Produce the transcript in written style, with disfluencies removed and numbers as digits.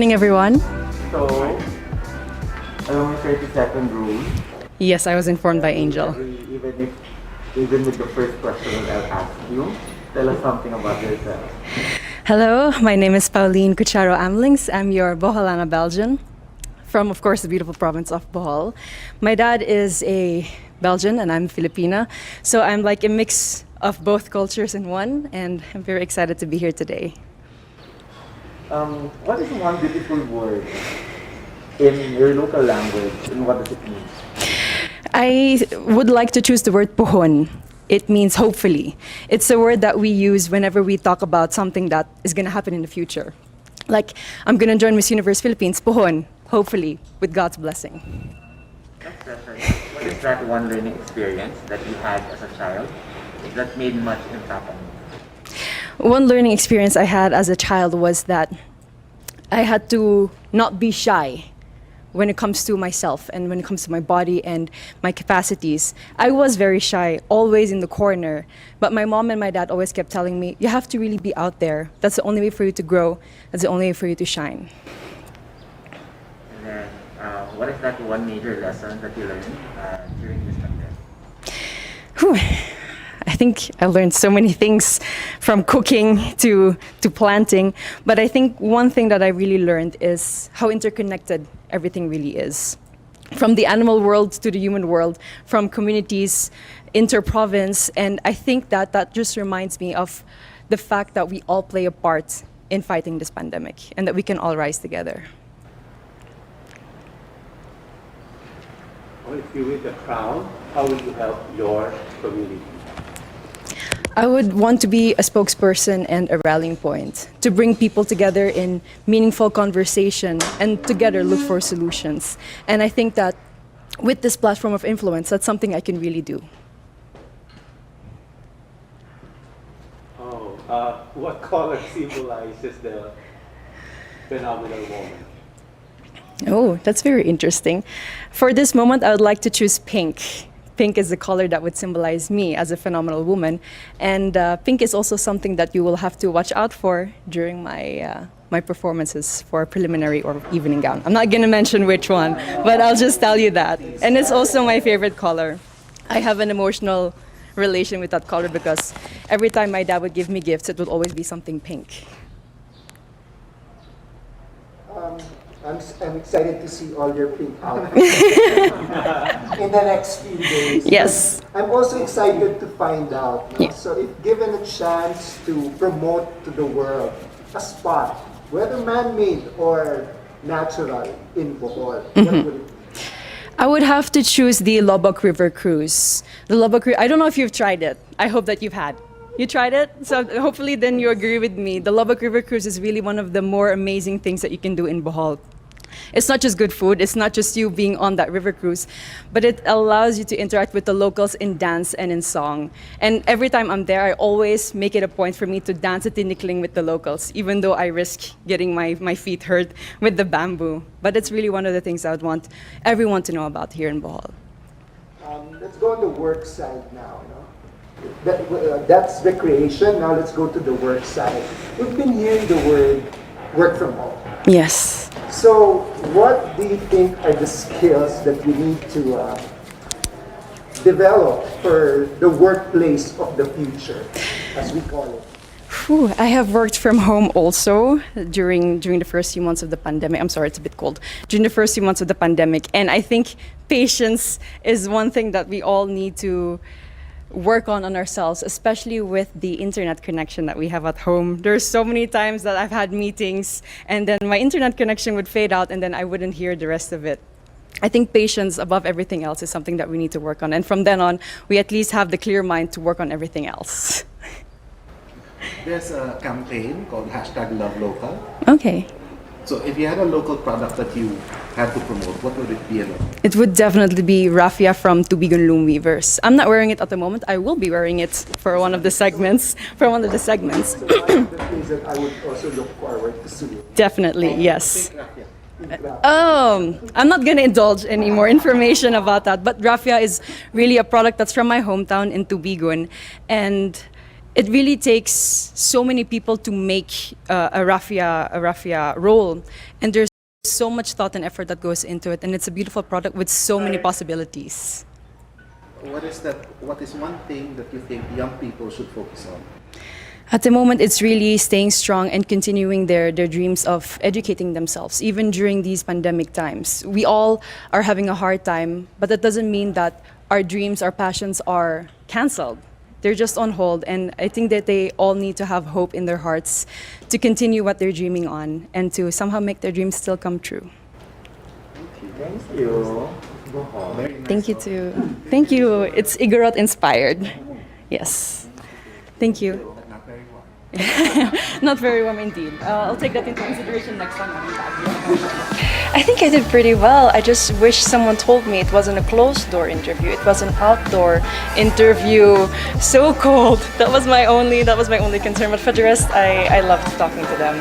morning, everyone. So, alam mo 30-second rule. Yes, I was informed by Angel. Even with the first question that I'll ask you, tell us something about yourself. Hello, my name is Pauline Amelinckx. I'm your Boholana Belgian from, of course, the beautiful province of Bohol. My dad is a Belgian and I'm Filipina, so I'm like a mix of both cultures in one, and I'm very excited to be here today. What is one beautiful word in your local language, and what does it mean? I would like to choose the word pohon. It means hopefully. It's a word that we use whenever we talk about something that is going to happen in the future. Like, I'm going to join Miss Universe Philippines, pohon, hopefully, with God's blessing. Next question. What is that one learning experience that you had as a child that made much impact on you? One learning experience I had as a child was that I had to not be shy when it comes to myself and when it comes to my body and my capacities. I was very shy, always in the corner, but my mom and my dad always kept telling me, you have to really be out there. That's the only way for you to grow. That's the only way for you to shine. And then, what is that one major lesson that you learned during this pandemic? Whew. I think I learned so many things from cooking to planting, but I think one thing that I really learned is how interconnected everything really is. From the animal world to the human world, from communities, inter-province, and I think that just reminds me of the fact that we all play a part in fighting this pandemic and that we can all rise together. Well, if you win the crown, how will you help your community? I would want to be a spokesperson and a rallying point to bring people together in meaningful conversation and together look for solutions. And I think that with this platform of influence, that's something I can really do. What color symbolizes the phenomenal woman? Oh, that's very interesting. For this moment, I would like to choose pink. Pink is the color that would symbolize me as a phenomenal woman. And pink is also something that you will have to watch out for during my performances for preliminary or evening gown. I'm not going to mention which one, but I'll just tell you that. And it's also my favorite color. I have an emotional relation with that color because every time my dad would give me gifts, it would always be something pink. I'm excited to see all your pink outfits in the next few days. Yes. I'm also excited to find out. No? Yeah. So if given a chance to promote to the world a spot, whether man-made or natural in Bohol, what would it be? I would have to choose the Lubbock River Cruise. The Lubbock I don't know if you've tried it. I hope that you've had. You tried it? So hopefully then you agree with me. The Lubbock River Cruise is really one of the more amazing things that you can do in Bohol. It's not just good food, it's not just you being on that river cruise, but it allows you to interact with the locals in dance and in song. And every time I'm there, I always make it a point for me to dance at tinikling with the locals, even though I risk getting my feet hurt with the bamboo. But it's really one of the things I would want everyone to know about here in Bohol. Let's go on the work side now. No? That's recreation. Now let's go to the work side. We've been hearing the word work from home. Yes. So what do you think are the skills that we need to develop for the workplace of the future, as we call it? Whew, I have worked from home also during the first few months of the pandemic. I'm sorry, it's a bit cold. During the first few months of the pandemic. And I think patience is one thing that we all need to work on ourselves, especially with the internet connection that we have at home. There's so many times that I've had meetings and then my internet connection would fade out and then I wouldn't hear the rest of it. I think patience above everything else is something that we need to work on. And from then on, we at least have the clear mind to work on everything else. There's a campaign called #LoveLocal. Okay. So if you had a local product that you had to promote, what would it be? It would definitely be raffia from Tubigon Loom Weavers. I'm not wearing it at the moment. I will be wearing it for one of the segments. So one of the things that I would also look forward to see. Definitely, yes. I'm not going to indulge any more information about that, but raffia is really a product that's from my hometown in Tubigon, and it really takes so many people to make a raffia roll, and there's so much thought and effort that goes into it, and it's a beautiful product with so many possibilities. What is one thing that you think young people should focus on? At the moment, it's really staying strong and continuing their dreams of educating themselves, even during these pandemic times. We all are having a hard time, but that doesn't mean that our dreams, our passions are canceled. They're just on hold, and I think that they all need to have hope in their hearts to continue what they're dreaming on and to somehow make their dreams still come true. Thank you. Bohol. Very nice. Thank you too. Thank you. It's Igorot inspired. Yes. Thank you. But not very well. Not very warm indeed. I'll take that into consideration next time I'm in Baguio. I think I did pretty well. I just wish someone told me it wasn't a closed door interview. It was an outdoor interview. So cold. That was my only concern. But for the rest, I loved talking to them.